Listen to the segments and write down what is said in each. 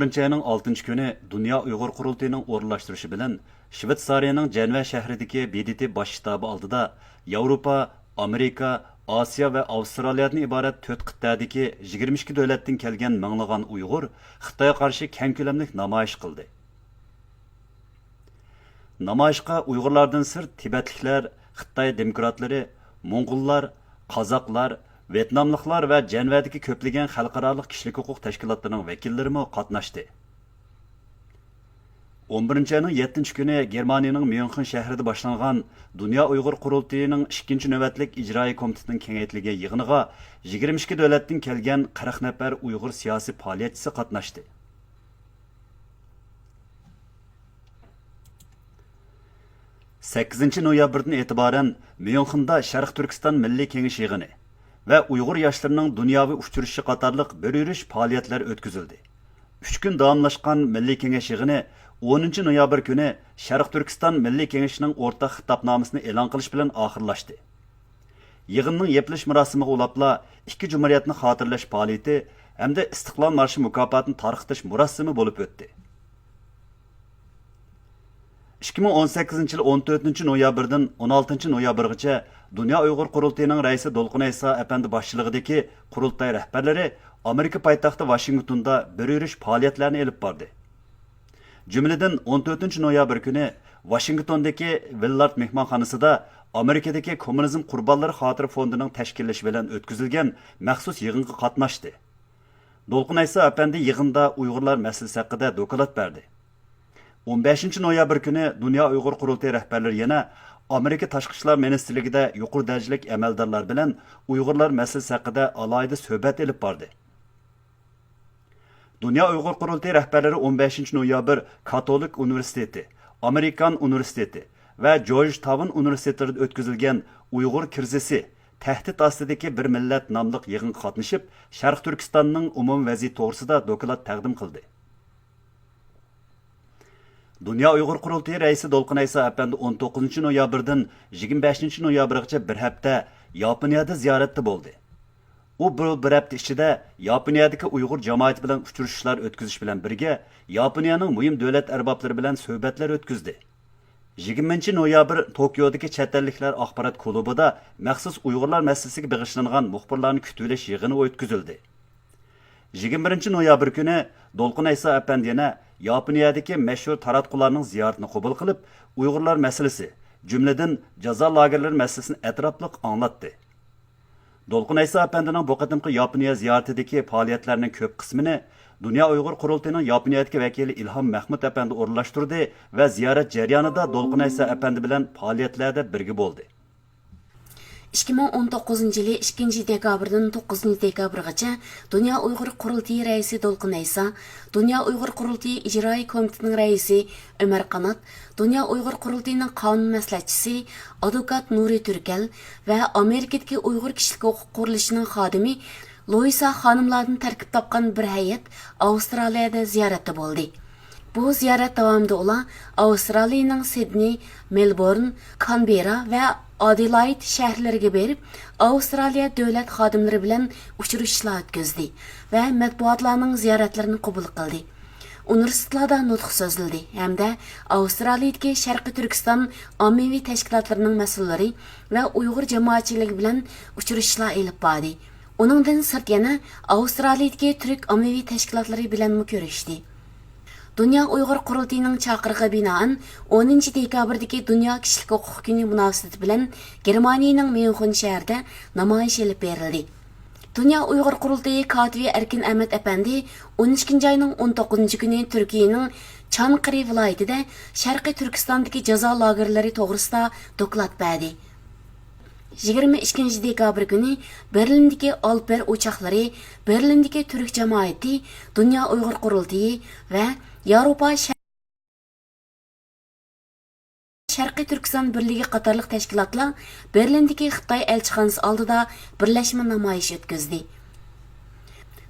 11 ayning 6 kuni Dünya Uyg'ur qurultayining o'rinlashtirishi bilan Shveysariyaning Jenva shahridagi BDT bosh shtabi oldida Yevropa, Amerika, Osiyo va Avstraliyadan iborat 4 qit'adagi 22 davlatdan kelgan minglagan Uyg'ur Xitoyga qarshi keng ko'lamli namoyish qildi. Namoyishga Uyg'urlardan sirt Tibetliklar, Xitoy demokratlari, Mo'ng'ullar, Qozoqlar, Vyetnamliklar va Jenvadagi ko'plagan xalqaro kishilik huquq tashkilotlarining vakillari qatnashdi. 11 ayning 7 kuni Germaniyaning Myunxen shahrida boshlangan Dünya Uyg'ur qurultayining 2 navbatlik ijroiy komitetining kengaytirilgan yig'iniga 22 davlatdan kelgan 40 nafar Uyg'ur siyosiy faoliyatchisi qatnashdi. 8 noyabrdan e'tiboran Myunxenda Sharq Turkiston Milliy Kengash yig'ini va Uyg'ur yoshlarining dunyoviy uchrashishi qatorliq bir yurish faoliyatlari o'tkazildi. 3 kun davomlashgan Milliy Kengash yig'ini 10 noyabr kuni Sharq Turkiston Milliy Kengashining o'rtaq xitobnomasini e'lon qilish bilan oxirlashdi. Yig'inning yepilish marosimiga ulabla ikki jumhuriyatni xotirlash faoliyati hamda Istiqlol marshi mukofotini tarqatish murosimi bo'lib o'tdi. 2018 yil 14 noyabrdan 16 noyabrgacha Dünya Uyg'ur qurultayining raisi Dolqun Aysa apandi boshchiligidagi qurultay rahbarlari Amerika poytaxti Washingtonda bir yurish faoliyatlarini olib bordi. Jumladan 14 noyabr kuni Washingtondagi Willard mehmonxonasida Amerikadagi kommunizm qurbonlari xotira fondining tashkillashi bilan o'tkazilgan maxsus yig'inga qatnashdi. Dolqun Aysa apandi yig'inda Uyg'urlar masalasi haqida doklad berdi. 15 noyabr kuni Dünya Uyg'ur qurultayi rahbarlari yana Amerika Tashqi ishlar ministrligida yuqori darajalik amaldorlar bilan Uyg'urlar masalasi haqida alohida suhbat olib bordi. Dünya Uyg'ur qurultayi rahbarlari 15 noyabr Katolik universiteti, Amerikan universiteti va Georgetown universitetlarida o'tkazilgan Uyg'ur krizisi tahdid ostidagi bir millat nomli yig'inga qatnashib, Sharq Turkistonning umum vaziyati to'g'risida doklad taqdim qildi. Dünya Uyg'ur qurultayi raisi Dolqun Aysa apandi 19 noyabrdan 25 noyabrgacha bir hafta Yaponiyada ziyoratda bo'ldi. U bir hafta ichida Yaponiyadagi Uyg'ur jamoati bilan uchrashishlar o'tkazish bilan birga Yaponiyaning muhim davlat arboblari bilan suhbatlar o'tkazdi. 20 noyabr Tokiodagi chet elliklar axborot klubida maxsus Uyg'urlar masalasiga bag'ishlangan muxbirlarni kutib olish yig'ini o'tkazildi. 21 noyabr kuni Dolqun Aysa apandi yana Yaponiyadagi mashhur taratqularning ziyoratini qabul qilib, Uyg'urlar masalasi, jumladan jazo lagerlari masalasini atrofliq anglatdi. Dolqun Aysa apandining bu qatimqi Yaponiya ziyoratidagi faoliyatlarning ko'p qismini Dünya Uyg'ur qurultayining Yaponiyadagi vakili İlham Mahmud apandi o'rinlashtirdi va ziyorat jarayonida Dolqun Aysa apandi bilan faoliyatlarda birga bo'ldi. 2019 yılı 2 dekabrdan 9 dekabrgacha Dünya Uyg'ur qurultayi raisi Dolqun Aysa, Dünya Uyg'ur qurultayi ijroiy komitetining raisi Ömer Qanat, Dünya Uyg'ur qurultayining qonun maslahatchisi advokat Nuri Türkel va Amerikadagi Uyg'ur kishilik huquq qurilishining xodimi Loisa xonimlardan tarkib topgan bir hay'at Avstraliyada ziyoratda bo'ldi. Bu ziyorat davomida ular Avstraliyaning Sydney, Melbourne, Canberra va Adelaide shaharlariga berib, Avstraliya davlat xodimlari bilan uchrashishlar o'tkazdi va matbuotlarning ziyoratlarini qabul qildi. Universitetlarda nutq so'zildi hamda Avstraliyadagi Sharqiy Turkiston ommaviy tashkilotlarining mas'ullari va Uyg'ur jamoatchiligi bilan uchrashishlar olib bordi. Uningdan sirt yana Avstraliyadagi turk ommaviy tashkilotlari bilan ko'rishdi. Dünya Uyg'ur qurultayining chaqirig'iga binoan 10 dekabrdagi Dunyo kishilik huquq kuni munosabati bilan Germaniyaning Myunxen shahrida namoyish olib berildi. Dünya Uyg'ur qurultayi kotibi Erkin Ahmad apandi 12 ayning 19 kuni Turkiyaning Çankırı viloyatida Sharqiy Turkistondagi jazo lagerlari to'g'risida doklad berdi. 22 dekabr kuni Berlindagi Alper uchoqlari, Berlindagi turk jamoati, Dünya Uyg'ur qurultayi va Yevropa Sharqiy Turkiston birligi qatorliq tashkilotlar Berlindagi Xitoy elchixonasi oldida birlashma namoyish o'tkazdi.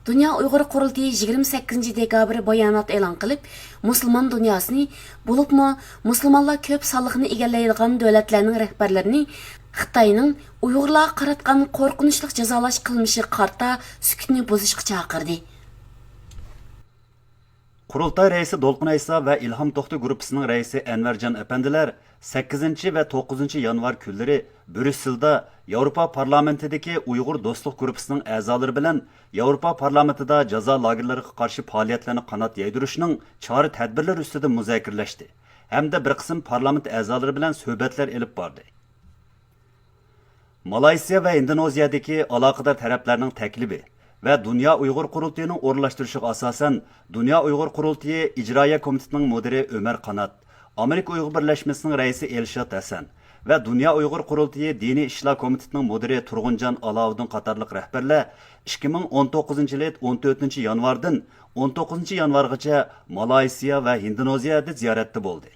Dünya Uyg'ur qurultayi 28 dekabr bayonot e'lon qilib, musulmon dunyosini, bo'libmi musulmonlar ko'p sonliqni egallaydigan davlatlarning rahbarlarini Xitoyning Uyg'urlarga qaratgan qo'rqinchli jazolash qilmishi qarta sukutni buzishga chaqirdi. Qurultay raisi Dolqun Aysa va Ilhom To'xti gruppasining raisi Anvarjon apandilar 8 va 9 yanvar kunlari Brüsselda Yevropa parlamentidagi Uyg'ur do'stlik gruppasining a'zolari bilan Yevropa parlamentida jazo lagerlariga qarshi faoliyatlarni qanot yaydirishning chora-tadbirlar ustida muzokaralashdi hamda bir qism parlament a'zolari bilan suhbatlar olib bordi. Malayziya va Indoneziyadagi aloqador taraflarning taklifi ve Dünya Uyghur Kurultayı'nın o'rinlashtirishiga asosan Dünya Uyghur Kurultayı İcraiya Komitetining müdiri Ömer Qanat, Amerika Uyghur Birleşmesining raisi Elshad Hasan ve Dünya Uyghur Kurultayı Dini İşlar Komitetining müdiri Turg'unjon Alavuddin qatorliq rahbarlar 2019 yil 14 yanvardan 19 yanvargacha Malayziya ve Indoneziyada ziyoratda bo'ldi.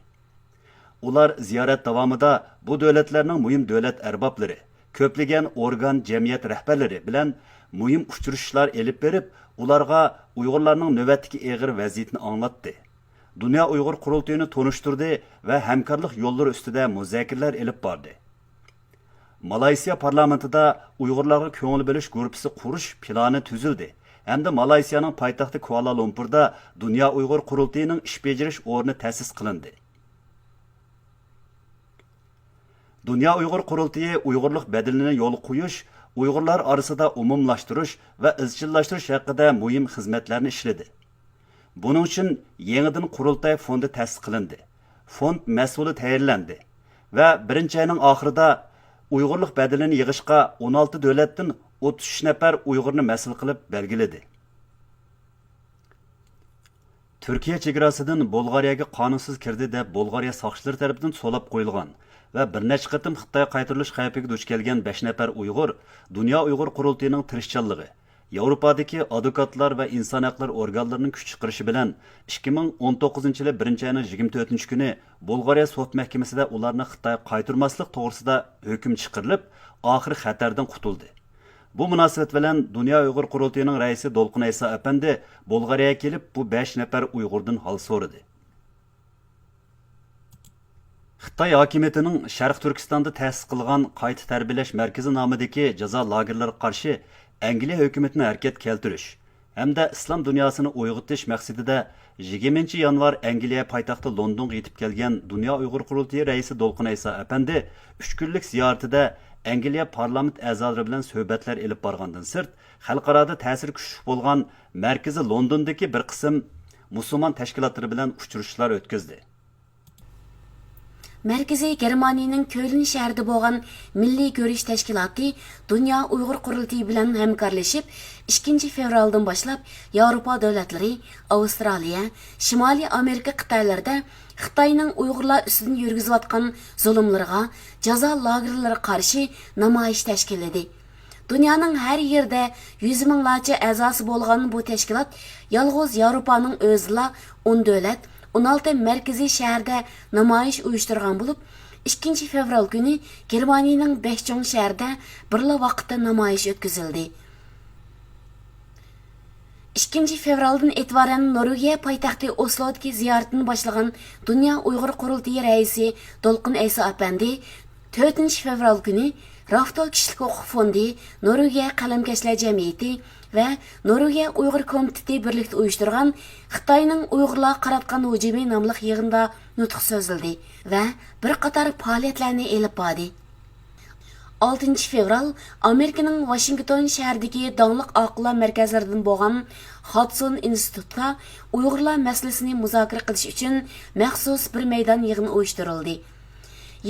Ular ziyorat davomida bu davlatlarning muhim davlat arboblari, ko'plagan organ jamiyat rahbarlari bilan muhim uchrashishlar elib berib, ularga Uyg'urlarning navbatdagi og'ir vaziyatini anglatdi. Dünya Uyghur Kurultayı'nı tonuşturdi ve hamkorlik yo'llari ustida muzokaralar elib bordi. Malayziya parlamentida Uyg'urlarga ko'ngil bo'lish guruhi qurish plani tuzildi. Hamda Malayziyaning poytaxti Kuala Lumpurda Dünya Uyghur Kurultayı'ning ish bajarish o'rni ta'sis qilindi. Dünya Uyghur Kurultayı Uyg'urlik bedelini yo'l qo'yish, Uyg'urlar arasida umumlashtirish va izchillashtirish haqida muhim xizmatlarni ishladi. Buning uchun yangidan Qurultay fondi ta'sis qilindi. Fond mas'uli tayinlandi va birinchi oyning oxirida Uyg'urlik bedelini yig'ishga 16 davlatdan 33 nafar Uyg'urni mas'ul qilib belgiladi. Turkiya chegarasidan Bolgariyaga qonunsiz kirdi deb Bolgariya soqchilari tomonidan so'lab qo'yilgan ve bir necha qatim Xitoy qaytarilish xavfiga duch kelgan 5 nafar Uyg'ur Dünya Uyg'ur Qurultayı'ning tirishchanligi, Yevropadagi advokatlar va inson haqlari organlarining kuch chiqarishi bilan 2019 yil 1-oyning 24 kuni Bolgariya sud mahkamasida ularni Xitoy qaytarmaslik to'g'risida hukm chiqarilib, oxiri xatardan qutuldi. Bu munosabat bilan Dünya Uyg'ur Qurultayı'ning raisi Dolqun Aysa apandi Bolgariyaga kelib bu 5 nafar Uyg'urdan hol so'radi. Xitoy hokimiyatining Sharq Turkistonda ta'sis qilgan qayta tarbiyalash markazi nomidagi jazo lagerlariga qarshi Angliya hukumatini harakat keltirish hamda islom dunyosini uyg'otish maqsadida 20 yanvar Angliya poytaxti Londonga yetib kelgan Dünya Uyg'ur Qurultayı raisi Dolqun Aysa apandi 3 kunlik ziyoratida Angliya parlament a'zolari bilan suhbatlar olib borgandan sirt xalqaroda ta'sir kuchli bo'lgan markazi Londondagi bir qism musulmon tashkilotlari bilan uchrashuvlar o'tkazdi. Merkezi Germaniyaning Köln shahrida bo'lgan Milliy ko'rish tashkiloti Dünya Uyg'ur Qurultayı bilan hamkorlashib 2 fevraldan boshlab Yevropa davlatlari, Avstraliya, Shimoliy Amerika qit'alarida Xitoyning Uyg'urlar ustidan yurgizayotgan zulmlarga, jazo lagerlariga qarshi namoyish tashkilladi. Dunyoning har yerda 100 minglarcha a'zosi bo'lgan bu tashkilot yolg'iz Yevropaning o'zida 10 davlat 16 merkezi şehirde namoyish uyushtirgan bo'lib, 2 fevral günü Germaniyaning 5 cho'ng shahrida birla vaqtda namoyish o'tkazildi. 2 fevraldan e'tiboran Norvegiya poytaxti Oslodagi ziyoratini boshlagan Dünya Uyg'ur Qurultayı raisi Dolqun Aysa apandi 4 fevral günü Raftol kishilik huquq fondi, Norvegiya qalamkashlar jamiyati ve Norvegiya Uyg'ur komiteti birlikda uyushtirgan Xitoyning Uyg'urlar qaratgan hujumi nomli yig'inda nutq so'zildi ve bir qator faoliyatlarni elib bordi. 6 fevral Amerikaning Washington shahridagi donliq oqillar markazlaridan bo'lgan Hudson institutida Uyg'urlar masalasini muzokara qilish uchun maxsus bir maydon yig'ini uyushtirildi.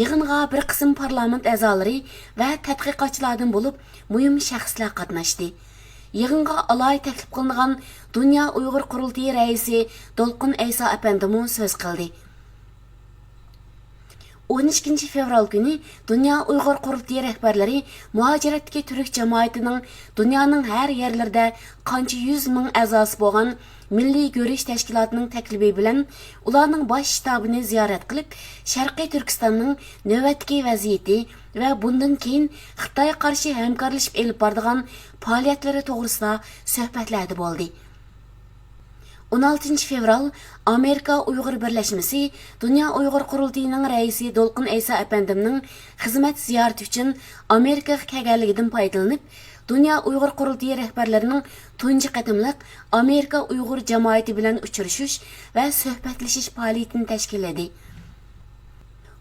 Yig'inga bir qism parlament a'zolari va tadqiqotchilardan bo'lib, muhim shaxslar qatnashdi. Yig'inga aloy taklif qilingan Dünya Uyg'ur Qurultayı raisi Dolqun Aysa apandimi so'z qildi. 12 fevral günü Dünya Uyg'ur Qurultayı rahbarlari muhojiratdagi turk jamoatining dunyoning har yerlarida qancha 100 ming a'zosi bo'lgan Milliy ko'rish tashkilotining taklifi bilan ularning bosh shtabini ziyorat qilib, Sharqiy Turkistonning navbatdagi vaziyati va bundan keyin Xitoy qarshi hamkorlashib elib boradigan faoliyatlari to'g'risida suhbatlarda bo'ldi. 16 fevral Amerika Uyg'ur Birlashmasi Dünya Uyg'ur Qurultayı'ning raisi Dolqun Aysa apandimning xizmat ziyorati uchun Amerikaga kelganligidan foydalanib, Dünya Uyghur Qurultayı rəhbərlərinin tunji qatımlıq Amerika Uyghur cəmiyyəti bilan uchrashuş və söhbətləşiş fəaliyyətini təşkil etdi.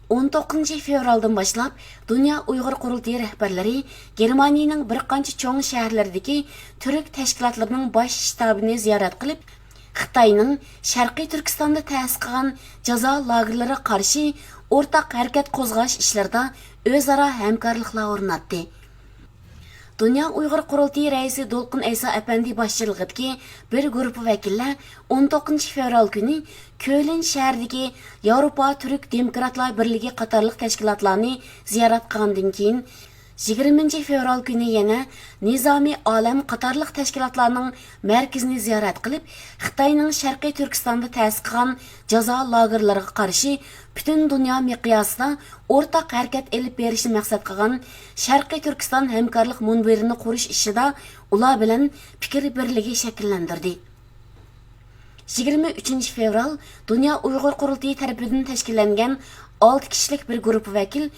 19 fevraldan başlap Dünya Uyghur Qurultayı rəhbərləri Germaniyanın bir qancha çoğ şəhərlərdəki türk təşkilatlarının baş ştabını ziyaret qilib, Xitayning Sharqiy Turkistonda ta'sis qilgan jazo lagerlariga qarshi o'rtaq harakat qo'zg'ash ishlarida o'zaro hamkorliklar o'rnatdi. Dünya Uyghur Qurultayı raisi Dolqin Aysa Apandi boshchiligidagi bir guruh vakillar 19 fevral kuni Köln shahridagi Yevropa Türk Demokratlar birligi qatorliq tashkilotlarni ziyorat qilgandan keyin 20 fevral kuni yana Nizomiy Olam qatorliq tashkilotlarning markazini ziyorat qilib, Xitoyning Sharqiy Turkistonda ta'sis qilgan jazo lagerlariga qarshi butun dunyo miqyosida o'rtaq harakat elib berishni maqsad qilgan Sharqiy Turkiston hamkorlik munbirini qurish ishida ular bilan fikr birligi shakllantirdi. 23 fevral Dünya Uyghur Qurultayı tarafidan tashkillangan 6 kishilik bir guruh vakil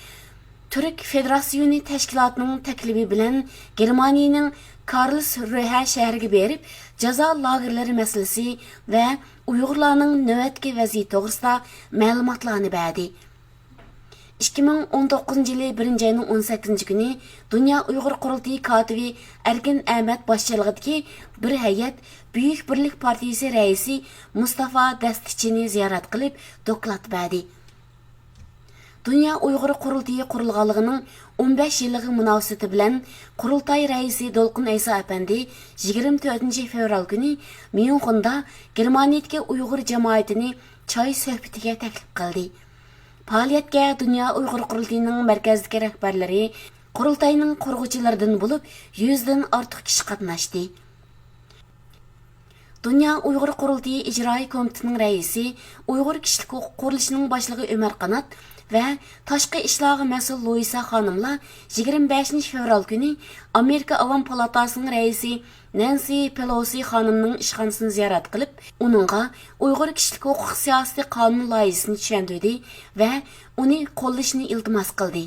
Türk Federasyonu Təşkilatının təklifi bilan Germaniyanın Karlsruhe şəhəriga berib, jazo lagerləri məsələsi və Uyğurlarning növbətki vəziyyəti to'g'risida ma'lumotlarni berdi. 2019 yılı 1 ayının 18 günü Dünya Uyghur Qurultayı katibi Erkin Ahmet başçılığındaki bir heyet Büyük Birlik Partiyası reisi Mustafa Dastichini ziyaret qilib doklad berdi. Dünya Uyghur Qurultayı qurilganligining 15 yillığı münasebeti bilan Qurultay raisi Dolqin Aysa Apandi 24 fevral günü Myunxenda Germaniyadagi Uyghur cəmiyyətini çay söhbetiga taklif qildi. Fəaliyyətə Dünya Uyghur Qurultayının mərkəzdəki rəhbərləri Qurultayının qurğuchilaridan bo'lib 100dan ortiq kishi qatnashdi. Dünya Uyghur Qurultayı İcrai Komitetining raisi Uyghur kishilik huquq qurilishining boshlig'i Ömer Qanat ve Tashqi ishlarga mas'ul Luisa xonimlar 25 fevral kuni Amerika Avam Palatasining raisi Nancy Pelosi xonimning ishxonasini ziyorat qilib, uningga Uyg'ur kishilik huquq siyosiy qonun loyihasini tushuntirdi va uni qo'llashni iltimos qildi.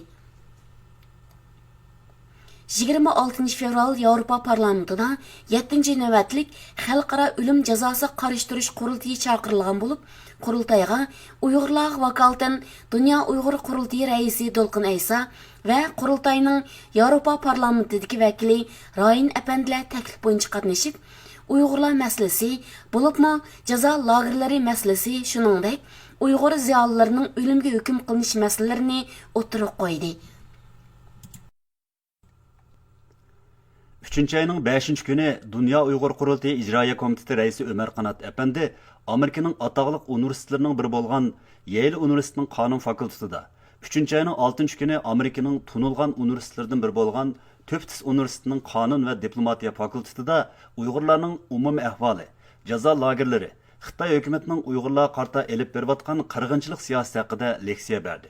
26 fevral Yevropa parlamentida 7. navbatlik xalqaro o'lim jazosi qarshi turish qurultayı chaqirilgan bo'lib, qurultayga Uyg'urlar vakolatan Dünya Uyg'ur Qurultayı raisi Dolqin Aysa va qurultayning Yevropa parlamentidagi vakili Rayin Apandilar taklif bo'yicha qatnashib, Uyg'urlar masalasi, bo'libmi jazo lagerlari masalasi, shuningdek Uyg'ur ziyolilarining o'limga hukm qilinish masalalarini o'tirib qo'ydi. 3 ayının 5 günü Dünya Uyghur Qurultayı İcraiya Komiteti Reisi Ömer Qanat Efendi, Amerika'nın ataqlıq universitetlerinin biri bolğan Yale Universitetinin Qanun Fakültetida, 3 ayının 6 günü Amerika'nın tunulğan universitetlerden biri bolğan Tufts Universitetinin Qanun ve Diplomatiya Fakültetida Uyg'urlarning umumi ahvoli, jazo lagerlari, Xitoy hukumatining Uyg'urlar qarta elib berayotgan qirg'inchilik siyosati haqida leksiya berdi.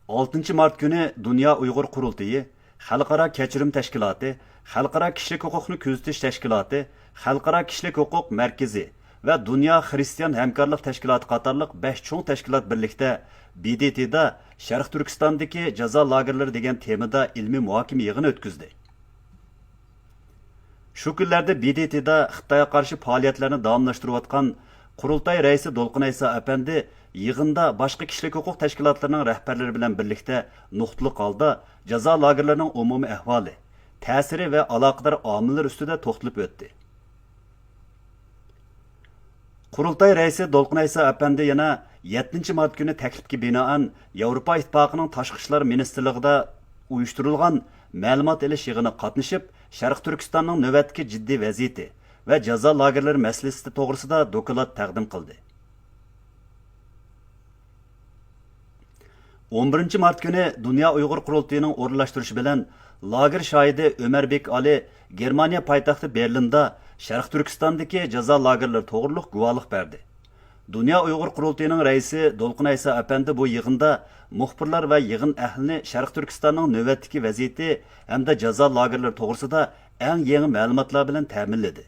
6 mart günü Dünya Uyghur Qurultayı, Xalqaro Kechirim Tashkiloti, Xalqaro Kishilik huquqni kuzatish tashkiloti, Xalqaro Kishilik huquq markazi va Dunyo Xristian hamkorlik tashkiloti qatorliq 5 cho'ng tashkilot birlikda BDTda Sharq Turkistondagi jazo lagerlari degan temada ilmiy muhokama yig'ini o'tkazdi. Shu kunlarda BDTda Xitoyga qarshi faoliyatlarni davomlashtirayotgan Qurultay raisi Dolqin Aysa Apandi yig'inda boshqa kishilik huquq tashkilotlarining rahbarlari bilan birlikda nuqtali holda jazo lagerlarining umumiy ahvoli, ta'siri va aloqador omillar ustida to'xtalib o'tdi. Qurultay raisi Dolqin Aysa Apandi yana 7 mart kuni taklifga binoan Yevropa Ittifoqining tashqi ishlar ministrligida uyushtirilgan ma'lumot olish yig'inida qatnashib, Sharq Turkistonning navbatdagi jiddiy vaziyati va jazo lagerlari masalasi to'g'risida doklad taqdim qildi. 11 mart günü Dünya Uyghur Qurultayı'nın o'rinlashtirishi bilan lager shoidi Ömerbek Ali Germaniya poytaxti Berlinda Sharq Turkistondagi jazo lagerlari to'g'riliq guvohlik berdi. Dünya Uyghur Qurultayı'nın raisi Dolqin Aysa Apandi bu yig'inda muxbirlar va yig'in ahlini Sharq Turkistonning navbatdagi vaziyati hamda jazo lagerlari to'g'risida eng yangi ma'lumotlar bilan ta'minladi.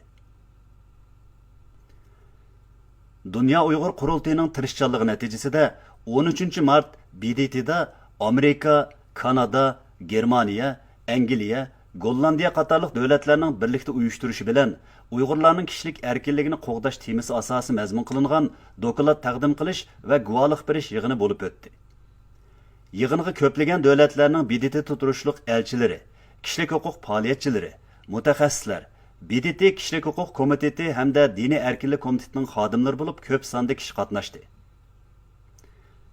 Dünya Uyghur Qurultayı'nın tirishchanligi natijasida 13 mart BDT'da Amerika, Kanada, Germaniya, Angliya, Gollandiya qatorliq davlatlarning birlikda uyushtirishi bilan Uyg'urlarning kishilik erkinligini qo'g'dash temasi asosi mazmun qilingan doklad taqdim qilish va guvohlik berish yig'ini bo'lib o'tdi. Yig'inga ko'plagan davlatlarning BDT turishliq elchilari, kishilik huquq faoliyatchilari, mutaxassislar, BDT kishilik huquq komiteti hamda diniy erkinlik komitetining xodimlari bo'lib ko'p sonda kishi qatnashdi.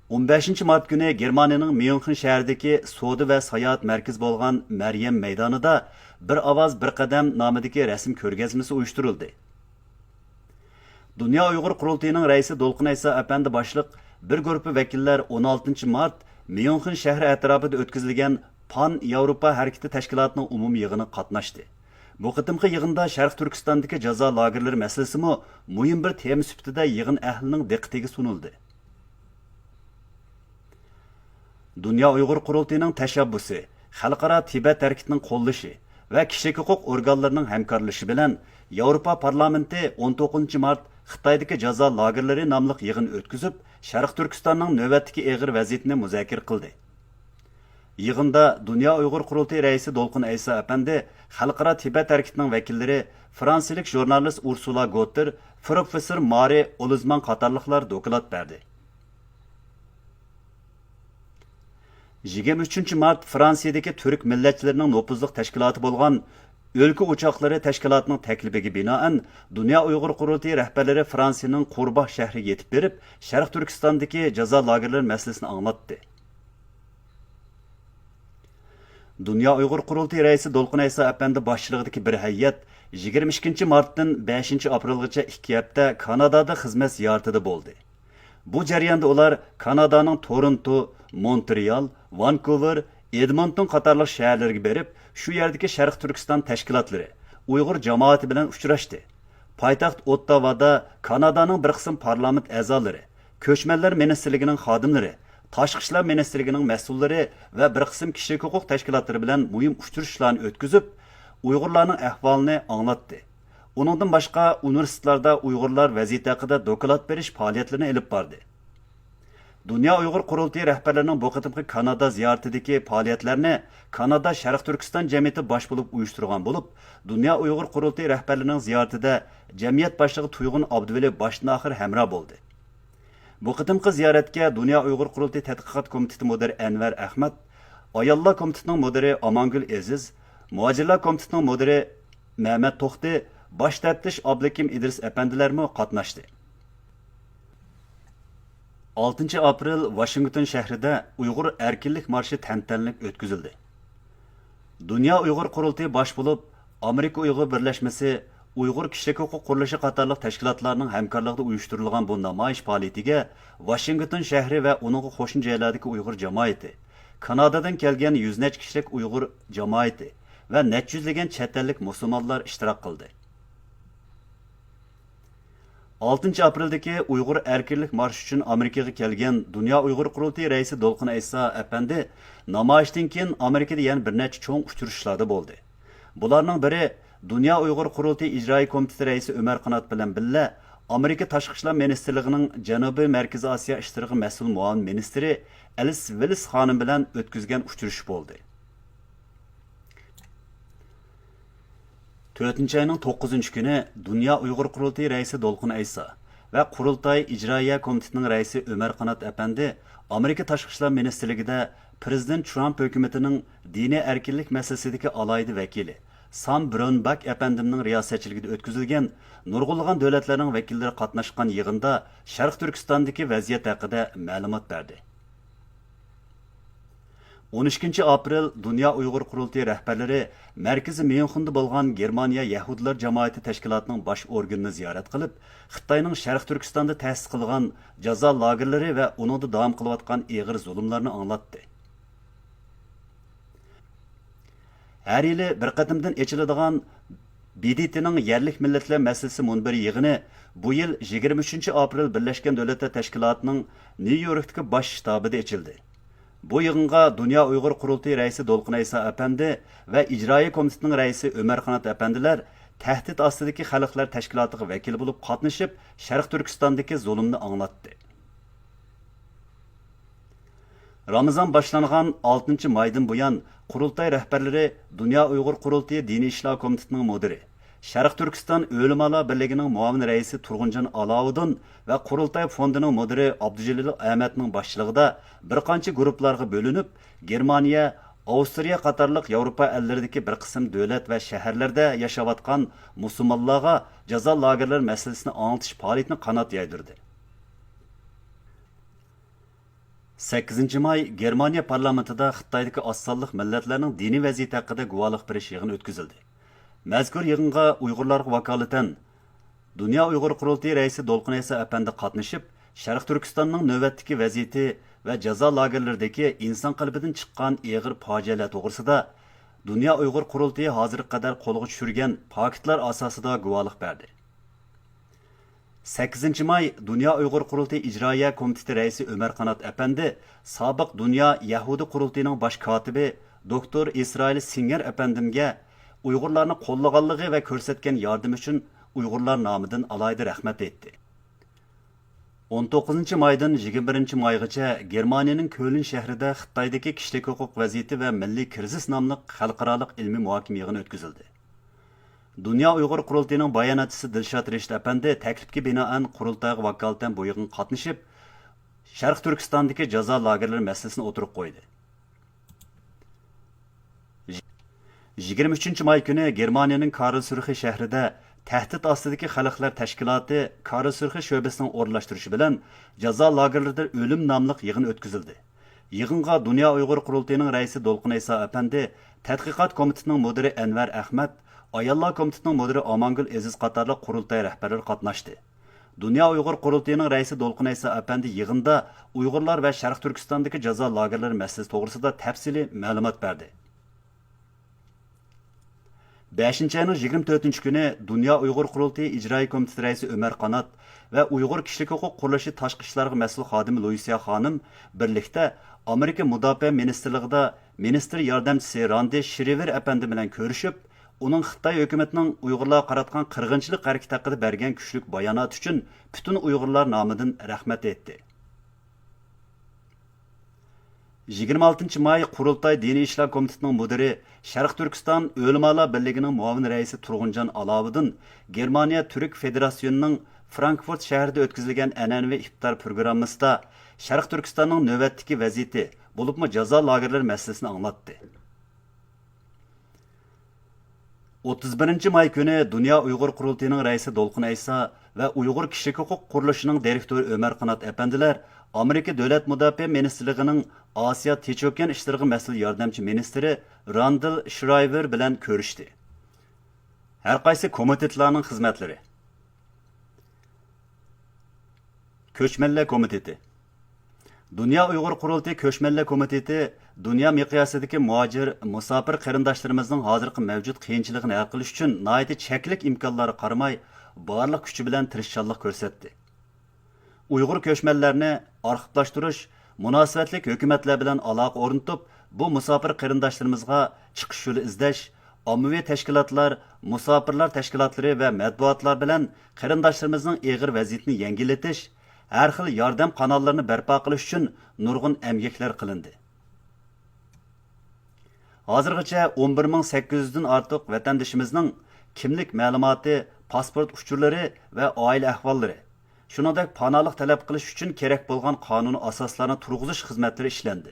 15 mart kuni Germaniyaning Myunxen shahridagi savdo va sayohat markazi bo'lgan Maryam maydonida bir ovoz bir qadam nomidagi rasm ko'rgazmasi uyushtirildi. Dunyo Uyg'ur qurultayining raisi Do'lqin Ayso apandi boshliq bir guruhi vakillar 16 mart Myunxen shahri atrofida o'tkazilgan Pan Yevropa harakati tashkilotining umumiy yig'ini qatnashdi. Bu qitimqi yig'inda Sharq Turkistondagi jazo lagerlari masalasimi muhim bir tema sifatida yig'in ahlining diqqatiga sunildi. Dunyo Uyg'ur qurultayining tashabbusi, xalqaro Tibet harakatining qo'llashi va kishilik huquq organlarining hamkorlashi bilan Yevropa parlamenti 19 mart Xitoydagi jazo lagerlari nomli yig'in o'tkazib, Sharq Turkistonning navbatdagi og'ir vaziyatini muzokara qildi. Yig'inda Dunyo Uyg'ur qurultayi raisi Do'lqin Ayso apandi, xalqaro Tibet harakatining vakillari, fransiyalik jurnalist Ursula Gotter, professor Mari Oluzman qatorliqlar doklad berdi. 23 mart Fransiyadagi Türk millatchilarining nopuzliq tashkiloti bo'lgan O'lka Uchoqlari tashkilotining taklifiga binoan Dunyo Uyg'ur qurultayi rahbarlari Fransiyaning Qurbah shahriga yetib berib, Sharq Turkistondagi jazo lagerlari masalasini anglatdi. Dunyo Uyg'ur qurultayi raisi Do'lqin Ayso apandi boshchiligidagi bir hay'at 22 martdan 5 aprelgacha 2 hafta Kanadada xizmat ziyoratida bo'ldi. Bu jarayonda ular Kanadaning Toronto, Montreal, Vancouver, Edmonton qatorliq shaharlarga berib, shu yerdagi Sharq Turkiston tashkilotlari, Uyg'ur jamoati bilan uchrashdi. Poytaxt Ottavada Kanadaning bir qism parlament a'zolari, Ko'chmanlar ministrligining xodimlari, Tashqi ishlar ministrligining mas'ullari va bir qism kishilik huquq tashkilotlari bilan muhim uchrashuvlarni o'tkazib, Uyg'urlarning ahvolini anglatdi. Uningdan boshqa universitetlarda Uyg'urlar vaziyati haqida doklad berish faoliyatlarini olib bordi. Dunyo Uyg'ur qurultayi rahbarlarining bu qitimqi Kanada ziyoratidagi faoliyatlarni Kanada Sharq Turkiston jamiyati bosh bo'lib uyushtirgan bo'lib, Dunyo Uyg'ur qurultayi rahbarlarining ziyoratida jamiyat boshlig'i Tuyg'un Abduvali boshdan oxir hamroh bo'ldi. Bu qitimqi ziyoratga Dunyo Uyg'ur qurultayi tadqiqot komiteti mudiri Anvar Ahmad, Ayollar komitetining mudiri Amangul Aziz, Muhojirlar komitetining mudiri Mehmet To'xti, bosh taftish Abdukim Idris apandilarmi qatnashdi. 6 aprel Washington shahrida Uyg'ur erkinlik marshi tantanalik o'tkazildi. Dunyo Uyg'ur qurultayi bosh bo'lib, Amerika Uyg'ur birlashmasi, Uyg'ur kishilik huquq qurilishi qatorliq tashkilotlarning hamkorligida uyushtirilgan bu namoyish faoliyatiga Washington shahri va uning qo'shni joylardagi Uyg'ur jamoati, Kanadadan kelgan 100 nech kishilik Uyg'ur jamoati va necha yuzlagan chet ellik musulmonlar ishtirok qildi. 6 apreldagi Uyg'ur erkinlik marshi uchun Amerikaga kelgan Dunyo Uyg'ur qurultayi raisi Do'lqin Ayso apandi namoyishdan keyin Amerikada yana bir necha cho'ng uchrashuvlarda bo'ldi. Bularning biri Dunyo Uyg'ur qurultayi ijroiy komiteti raisi Umar Qanot bilan birga Amerika Tashqi ishlar ministrligining Janubiy Markaziy Osiyo ishtirog'i mas'ul muavin ministri Alice Willis xonim bilan o'tkazgan uchrashuv bo'ldi. 4-ayning 9-kuni Dunyo Uyg'ur qurultayi raisi Do'lqin Ayso va qurultay ijroiya komitetining raisi Umar Qanot apandi Amerika Tashqi ishlar ministrligida Prezident Trump hukumatining diniy erkinlik masalasidagi alohida vakili Sam Brownback apandimning riyosatchiligida o'tkazilgan nurg'unlagan davlatlarning vakillari qatnashgan yig'inda Sharq Turkistondagi vaziyat haqida ma'lumot berdi. 12 aprel Dunyo Uyg'ur qurultayi rahbarlari markazi Myunxenda bo'lgan Germaniya Yahudlar jamoati tashkilotining bosh organini ziyorat qilib, Xitoyning Sharq Turkistonda ta'sis qilgan jazo lagerlari va uningda davom qilayotgan og'ir zulmlarni anglatdi. Har yili bir qatimdan ochiladigan BDTning yerlik millatlar masalasi munbiri yig'ini bu yil 23 aprel Birlashgan Davlatlar Tashkilotining New Yorkdagi bosh shtabida ochildi. Bu yig'inga Dunyo Uyg'ur qurultayi raisi Do'lqin Ayso apandi va ijroiya komitetining raisi Umar Qanot apandilar tahdid ostidagi xalqlar tashkilotiga vakil bo'lib qatnashib, Sharq Turkistondagi zulmni anglatdi. Ramazan boshlangan 6 maydan buyon qurultay rahbarlari Dunyo Uyg'ur qurultayi diniy ishlar komitetining mudiri, Sharq Turkiston o'limalar birligining muavin raisi Turg'unjon Alovuddin va qurultay fondining mudiri Abdujalil Ahmadning boshchiligida bir qancha guruhlarga bo'linib, Germaniya, Avstriya qatorliq Yevropa elleridagi bir qism davlat va shaharlarda yashayotgan musulmonlarga jazo lagerlari masalasini anglatish faoliyatini qanot yaydirdi. 8 may Germaniya parlamentida Xitoydagi oz-sonliq millatlarning diniy vaziyati haqida guvohlik berish yig'ini o'tkazildi. Mazkur yig'inga Uyg'urlarga vakolatan Dunyo Uyg'ur qurultayi raisi Dolqin Aysa apandi qatnashib, Sharq Turkistonning navbatdagi vaziyati va jazo lagerlaridagi inson qalbidan chiqqan og'ir fojialar to'g'risida Dunyo Uyg'ur qurultayi hozirga qadar qo'lga tushirgan faktlar asosida guvohlik berdi. 8 may Dunyo Uyg'ur qurultayi ijroiya komiteti raisi Ömer Qanat apandi sobiq Dunyo Yahudi qurultayining bosh kotibi doktor Isroil Singer apandimga Uyg'urlarni qo'llaganligi va ko'rsatgan yardım uchun Uyg'urlar nomidan alayda rahmat etdi. 19 maydan 21 maygacha Germaniyaning Köln shahrida Xitoydagi kishilik huquq vaziyati va milliy krizis nomli xalqaro ilmiy muhokama yig'ini o'tkazildi. Dunyo Uyg'ur qurultayining bayonotchisi Dilshod Reshit apandi taklifga binoan qurultayga vakolatan bu yig'in qatnashib, Sharq Turkistondagi jazo lagerlari masalasini o'tirib qo'ydi. 23 may kuni Germaniyaning Karlsruhe shahrida Tahdid ostidagi xalqlar tashkiloti Karlsruhe sho'basining o'rnashtirishi bilan jazo lagerlarida o'lim nomli yig'in o'tkazildi. Yig'inga Dunyo Uyg'ur qurultayining raisi Dolqin Aysa apandi, tadqiqot komitetining mudiri Anvar Ahmad, Ayollar komitetining mudiri Amangul Aziz qatorliq qurultay rahbarlari qatnashdi. Dunyo Uyg'ur qurultayining raisi Dolqin Aysa apandi yig'inda Uyg'urlar va Sharq Turkistondagi jazo lagerlari masalasi to'g'risida tafsiliy ma'lumot berdi. 5-ayning 24-kuni Dunyo Uyg'ur qurultayi ijroiya komiteti raisi Ömer Qanat va Uyg'ur kishilik huquq qurilishi tashqi ishlarga mas'ul xodimi Luisiya xonim birlikda Amerika Mudofaa ministrligida ministr yordamchisi Randi Shriver apandi bilan ko'rishib, uning Xitoy hukumatining Uyg'urlarga qaratgan qirg'inchilik harakati haqida bergan kuchlik bayonot uchun butun Uyg'urlar nomidan rahmat etdi. 26 may Qurultay diniy ishlar komitetining mudiri, Sharq Turkiston o'limalar birligining muavin raisi Turg'unjon Alovuddin Germaniya Türk Federatsiyonining Frankfurt shahrida o'tkazilgan an'anaviy iftor programmasida Sharq Turkistonning navbatdagi vaziyati, bo'libmi jazo lagerlari masalasini anglatdi. 31 may kuni Dunyo Uyg'ur qurultayining raisi Dolqin Aysa va Uyg'ur kishilik huquq qurilishining direktori Ömer Qanat apandilar Amerika Davlat Mudofaa ministrligining Osiyo Tinch-okean ishlariga mas'ul yordamchi ministri Randall Shriver bilan ko'rishdi. Har qaysi komitetlarning xizmatlari. Ko'chmanlar komiteti. Dunyo Uyg'ur qurultayi ko'chmanlar komiteti dunyo miqyosidagi muhojir, musofir qarindoshlarimizning hozirgi mavjud qiyinchiligini hal qilish uchun nihoyat cheklik imkonlari qaramay barliq kuchi bilan tirishchanlik ko'rsatdi. Uyg'ur ko'chmanlarni arxivlashtirish, munosabatli hukumatlar bilan aloqa o'rnatib, bu musofir qarindoshlarimizga chiqish yo'li izlash, ommaviy tashkilotlar, musofirlar tashkilotlari va matbuotlar bilan qarindoshlarimizning og'ir vaziyatini yengillatish, har xil yordam kanallarini barpo qilish uchun nurg'un emgaklar qilindi. Hozirgacha 11800 dan ortiq vatandishimizning kimlik ma'lumoti, pasport uchurlari va oila ahvollari, shuningdek panolik talab qilish uchun kerak bo'lgan qonuniy asoslarni turg'izish xizmatlari ishlandi.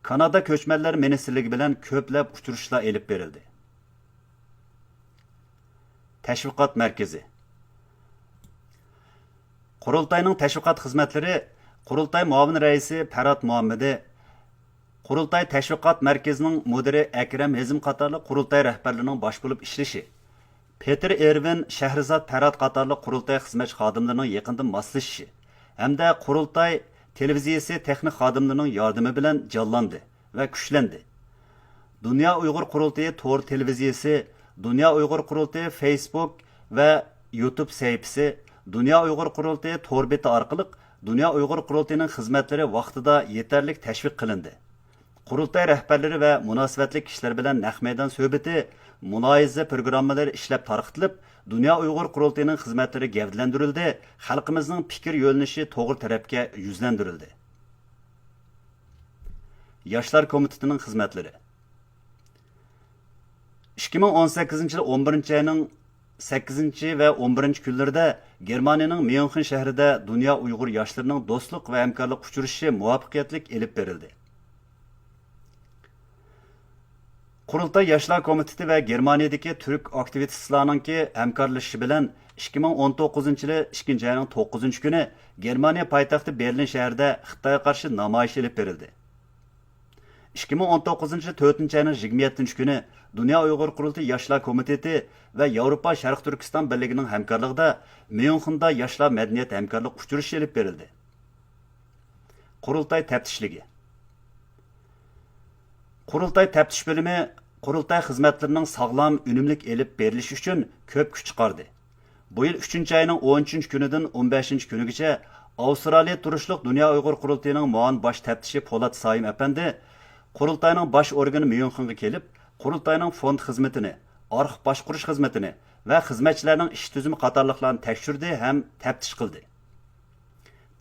Kanada ko'chmanlar ministrligi bilan ko'plab uchrashuvlar elib berildi. Tashviqot markazi. Qurultayning tashviqot xizmatlari Qurultay muavin raisi Farod Muhammadi, Qurultay tashviqot markazining mudiri Akram Hezim qatorliq qurultay rahbarlarining bosh bo'lib ishlashi, Peter Ervin, Shahrizod Farod qatorliq qurultay xizmat xodimlarining yaqindan moslashishi hamda qurultay televiziyasi texnik xodimlarining yordami bilan jonlandi va kuchlandi. Dunyo Uyg'ur qurultayi to'r televiziyasi, Dunyo Uyg'ur qurultayi Facebook va YouTube sahifasi, Dunyo Uyg'ur qurultayi to'r beti orqali Dunyo Uyg'ur qurultayining xizmatlari vaqtida yetarli tashviq qilindi. Qurultay rahbarlari va munosabatli kishilar bilan naq maydon suhbati, muloyiza programmalari ishlab tarqitilib, Dunyo Uyg'ur qurultayining xizmatlari gavdalantirildi, xalqimizning fikr yo'linishi to'g'ri tarafga yuzlantirildi. Yoshlar komitetining xizmatlari. 2018 yil 11 ayning 8 va 11 kunlarida Germaniyaning Myunxen shahrida Dunyo Uyg'ur yoshlarining do'stlik va hamkorlik uchrashuvi muvaffaqiyatli elib berildi. Qurultay Yoshlar komiteti va Germaniyadagi turk aktivistlarning hamkorlashishi bilan 2019 yili 2 ayning 9 kuni Germaniya poytaxti Berlin shahrida Xitoyga qarshi namoyish elib berildi. 2019 yil 4 ayning 27 kuni Dunyo Uyg'ur Qurultay Yoshlar komiteti va Yevropa Sharq Turkiston birligining hamkorligida Myunxenda yoshlar madaniyat hamkorlik uchrashuvi elib berildi. Qurultay taftishligi. Qurultay taftish bölümü qurultay xizmatlarining sog'lom, unumli elib berilishi uchun ko'p kuch chiqardi. Bu yil 3 ayning 13 kunidan 15 kunigacha Avstraliya turishliq Dunyo Uyg'ur Qurultayining muavin bosh taftishi Polat Saim apandi qurultayning bosh organi Myunxenga kelib, qurultayning fond xizmatini, arxiv boshqarish xizmatini va xizmatchilarning ish tuzumi qatorliqlarni tekshirdi ham taftish qildi.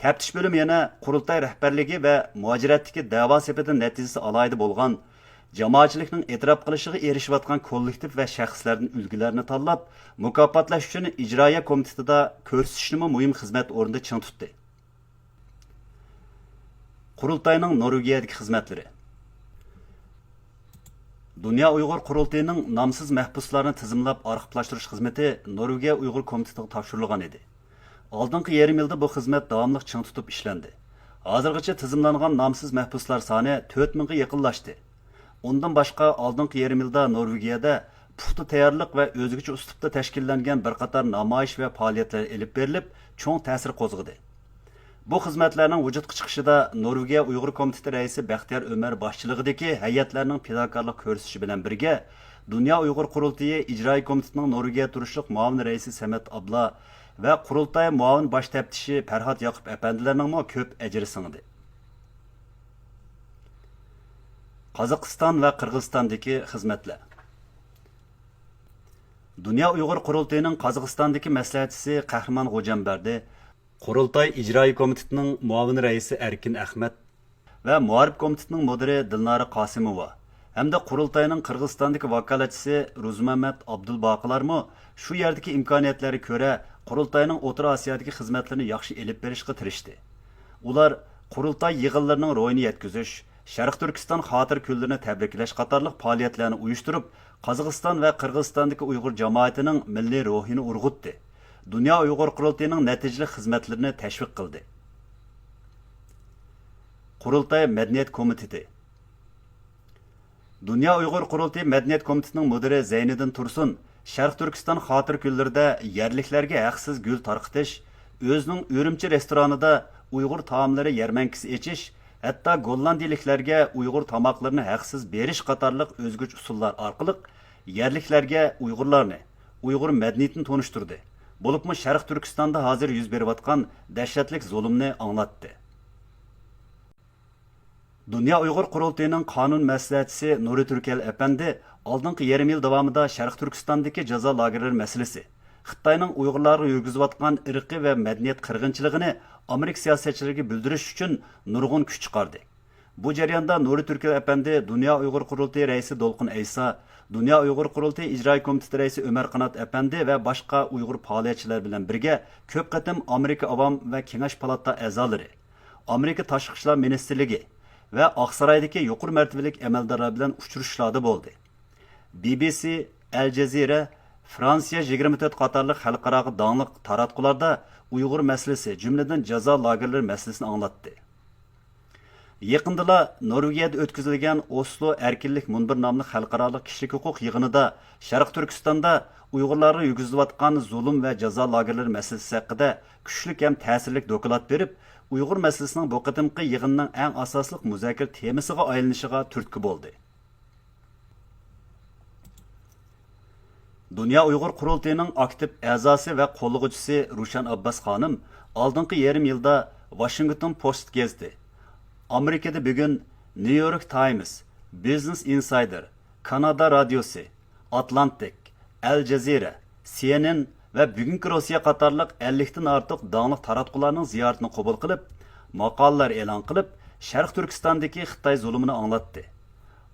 Taftish bölümü yana qurultay rahbarligi va muajiratdagi da'vo sepeti natijasi alayda bo'lgan jamoatchilikning e'tirof qilishiga erishayotgan kollektiv va shaxslarning ulgilarini tanlab, mukofotlash uchun ijroiya komitetida ko'rsatishni muhim xizmat o'rnida ching tutdi. Qurultayning Norvegiyadagi xizmatlari. Dunyo Uyg'ur Qurultayining nomsiz mahbuslarni tizimlab arxivlashtirish xizmati Norvegiya Uyg'ur komitetiga topshirilgan edi. Oldingi yarim yilda bu xizmat davomli ching tutib ishlandi. Hozirgacha tizimlangan nomsiz mahbuslar soni 4000 ga yaqinlashdi. Undan boshqa oldingi yarim yilda Norvegiyada puxta tayyorlik va o'zgacha uslubda tashkillangan bir qator namoyish va faoliyatlar elib berilib, cho'ng ta'sir qo'zg'adi. Bu xizmatlarning vujudga chiqishida Norvegiya Uyg'ur komiteti raisi Baxtiyor Ömer boshchiligidagi hay'atlarning fidokorlik ko'rsatishi bilan birga Dunyo Uyg'ur Qurultayi ijroiy komitetining Norvegiya turishliq muavin raisi Samet Abla va qurultay muavin bosh taftishi Farhod Yoqub apandilarning ko'p ajri singdi. Qozog'iston va Qirg'izistondagi xizmatlar. Dunyo Uyg'ur Qurultayining Qozog'istondagi maslahatchisi Qahramon G'o'janbardi, Qurultay ijroiy komitetining muavin raisi Erkin Ahmad va muarif komitetining mudiri Dilnora Qosimova hamda qurultayning Qirg'izistondagi vakolatchisi Ruzmamat Abdulboqilarmi shu yerdagi imkoniyatlarga ko'ra qurultayning O'rta Osiyodagi xizmatlarini yaxshi elib berishga tirishdi. Ular qurultay yig'inlarining ro'yini yetkazish, Sharq Turkiston xotir kunlarini tabriklash qatorliq faoliyatlarni uyushtirib, Qozog'iston va Qirg'izistondagi Uyg'ur jamoatining milliy ruhini urg'utdi. Dunyo Uyg'ur Qurultayining natijali xizmatlarini tashviq qildi. Qurultay Madaniyat komiteti. Dunyo Uyg'ur Qurultayi Madaniyat komitetining mudiri Zayniddin Tursun Sharq Turkiston xotir kunlarida yerliklarga haqsiz gul tarqitish, o'zining Urumchi restoranida Uyg'ur taomlari yarmankasi echish, hatto gollandiyaliklarga Uyg'ur tomoqlarini haqsiz berish qatorliq o'zguch usullar orqali yerliklarga Uyg'urlarni, Uyg'ur madaniyatini tonishtirdi. Bo'libmi Sharq Turkistonda hozir yuz berayotgan dahshatlik zulmni anglatdi. Dunyo Uyg'ur Qurultayining qonun maslahatchisi Nuri Turkal apandi oldingi yarim yil davomida Sharq Turkistondagi jazo lagerlari masalasi, Xitoyning Uyg'urlarga yurgizayotgan irqiy va madaniyat qirg'inchiligini Amerika siyosatchilariga bildirish uchun nurg'un kuch chiqardi. Bu jarayonda Nuri Turkal apandi Dunyo Uyg'ur Qurultayi raisi Dolqin Aysa, Dunyo Uyg'ur Qurultayi ijroiy komiteti raisi Ömer Qanat apandi va boshqa Uyg'ur faoliyatchilar bilan birga ko'p qatim Amerika Avom va Kengash palata a'zolari, Amerika Tashqi ishlar ministrligi va Oqsaroydagi yuqori martabalik amaldorlar bilan uchrashishlarda bo'ldi. BBC, Al Jazeera, Fransiya 24 qatorliq xalqaro donliq taratqularda Uyg'ur masalasi, jumladan jazo lagerlari masalasini anglatdi. Yaqindala Norvegiyada o'tkazilgan Oslo erkinlik munbir nomli xalqaro kishilik huquq yig'inida Sharq Turkistonda Uyg'urlarga yugizilayotgan zulm va jazo lagerlari masalasi haqida kuchli ham ta'sirli doklad berib, Uyg'ur masalasining bu qatimqi yig'inning eng asosli muzokara temasiga aylanishiga turtki bo'ldi. Dunyo Uyg'ur Qurultayining aktiv a'zosi va qo'llag'uvchisi Rushan Abbas xonim oldingi yarim yilda Washington Post gezdi. Amerikada bugun New York Times, Business Insider, Kanada radiosi, Atlantic, Al Jazeera, CNN va bugungi Rossiya qatorliq 50 dan ortiq donliq taratqularning ziyoratini qabul qilib, maqolalar e'lon qilib, Sharq Turkistondagi Xitoy zulmini anglatdi.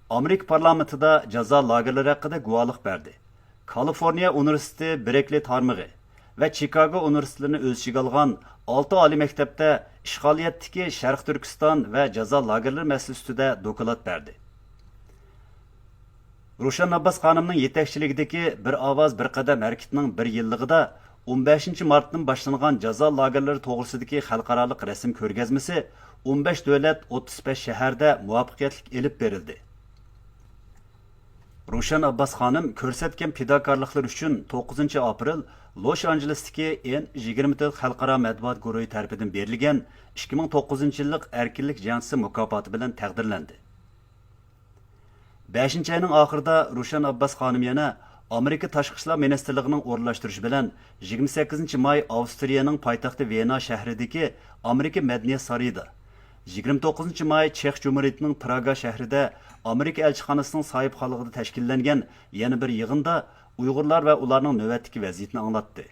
Amerika parlamentida jazo lagerlari haqida guvohlik berdi. Kaliforniya universiteti Berkeley tarmog'i va Chicago universitetlarini o'z ichiga olgan 6 oliy maktabda ishg'oliyatdagi Sharq Turkiston va jazo lagerlari masalasi ustida doklad berdi. Rushan Abbas xonimning yetakchiligidagi bir ovoz bir qadam harakatining bir yilligida 15 martdan boshlangan jazo lagerlari to'g'risidagi xalqaro rasm ko'rgazmasi 15 davlat 35 shaharda muvaffaqiyatli elib berildi. Rushan Abbas xonim ko'rsatgan fidokorliklar uchun 9 aprel Los-Anjelesdagi N24 xalqaro matbuot guruhi tarafidan berilgan 2009 yillik erkinlik jangchisi mukofoti bilan taqdirlandi. 5 ayning oxirida Rushan Abbas xonim yana Amerika Tashqi ishlar ministrligining o'rinlashtirishi bilan 28 may Avstriyaning poytaxti Vena shahridagi Amerika madaniyat sarayida, 29 may Chex Cumhuriyatining Praga shahrida Amerika elchixonasining sohibxonligida tashkillangan yana bir yig'inda Uyg'urlar va ularning navbatdagi vaziyatini anglatdi.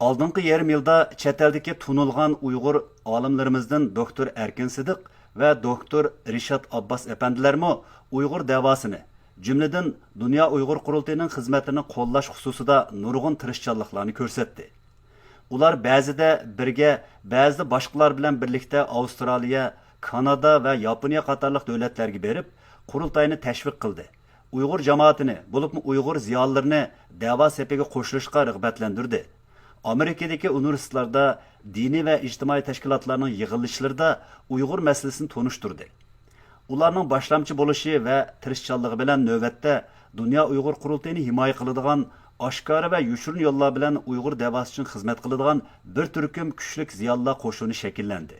Oldingi yarim yilda chet eldagi tunilgan Uyg'ur olimlarimizdan doktor Erkin Sidiq va doktor Rishad Abbas epandilarmi Uyg'ur davosini, jumladan Dunyo Uyg'ur qurultayining xizmatini qo'llash xususida nurg'un tirishchanliklarni ko'rsatdi. Ular ba'zida birga, ba'zida boshqalar bilan birlikda Avstraliya, Kanada va Yaponiya qatorliq davlatlarga berib, qurultayni tashviq qildi. Uyg'ur jamoatini, bo'libmi Uyg'ur ziyolilarini davo sepiga qo'shilishga rag'batlantirdi. Amerikadagi universitetlarda, diniy va ijtimoiy tashkilotlarning yig'ilishlarida Uyg'ur masalasini tonishtirdi. Ularning boshlamchi bo'lishi va tirishchanligi bilan navbatda Dunyo Uyg'ur qurultayini himoya qiladigan oshkora va yushirin yo'llar bilan Uyg'ur davosi uchun xizmat qiladigan bir turkum kuchli ziyolilar qo'shini shakllandi.